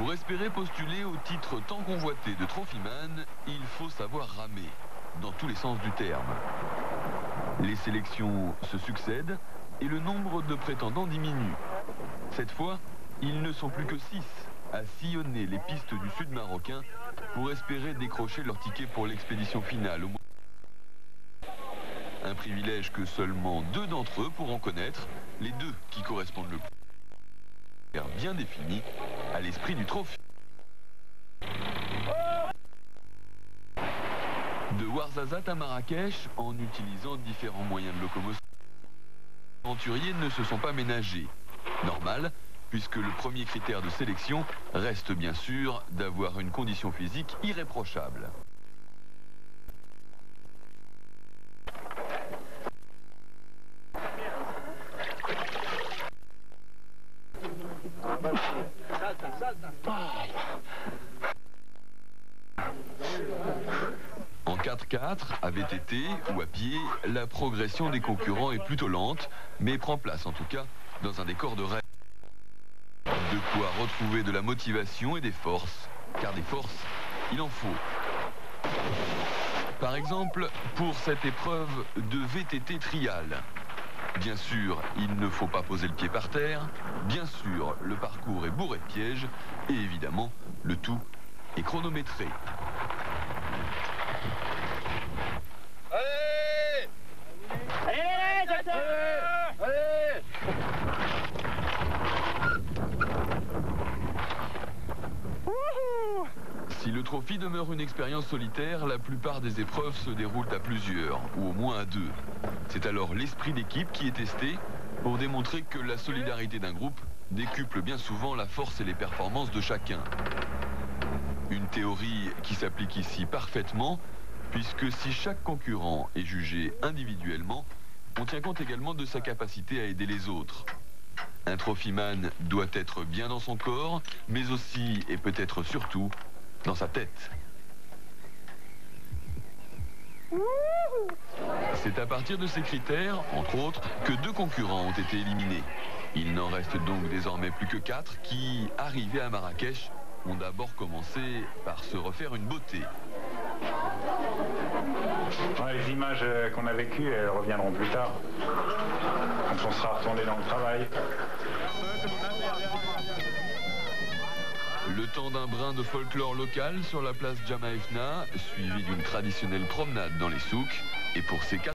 Pour espérer postuler au titre tant convoité de trophyman, il faut savoir ramer, dans tous les sens du terme. Les sélections se succèdent et le nombre de prétendants diminue. Cette fois, ils ne sont plus que 6 à sillonner les pistes du sud marocain pour espérer décrocher leur ticket pour l'expédition finale. Un privilège que seulement 2 d'entre eux pourront connaître, les 2 qui correspondent le plus bien défini à l'esprit du trophée. De Ouarzazate à Marrakech, en utilisant différents moyens de locomotion, les aventuriers ne se sont pas ménagés. Normal, puisque le premier critère de sélection reste bien sûr d'avoir une condition physique irréprochable. En 4x4, à VTT ou à pied, la progression des concurrents est plutôt lente, mais prend place en tout cas dans un décor de rêve. De quoi retrouver de la motivation et des forces, car des forces, il en faut. Par exemple, pour cette épreuve de VTT trial. Bien sûr, il ne faut pas poser le pied par terre. Bien sûr, le parcours est bourré de pièges. Et évidemment, le tout est chronométré. Allez! Allez! Allez! Si le trophy demeure une expérience solitaire, la plupart des épreuves se déroulent à plusieurs, ou au moins à 2. C'est alors l'esprit d'équipe qui est testé pour démontrer que la solidarité d'un groupe décuple bien souvent la force et les performances de chacun. Une théorie qui s'applique ici parfaitement, puisque si chaque concurrent est jugé individuellement, on tient compte également de sa capacité à aider les autres. Un trophyman doit être bien dans son corps, mais aussi et peut-être surtout dans sa tête. C'est à partir de ces critères, entre autres, que 2 concurrents ont été éliminés. Il n'en reste donc désormais plus que 4 qui, arrivés à Marrakech, ont d'abord commencé par se refaire une beauté. Les images qu'on a vécues, elles reviendront plus tard, quand on sera retourné dans le travail. Le temps d'un brin de folklore local sur la place Jamaïfna, suivi d'une traditionnelle promenade dans les souks. Et pour ces 4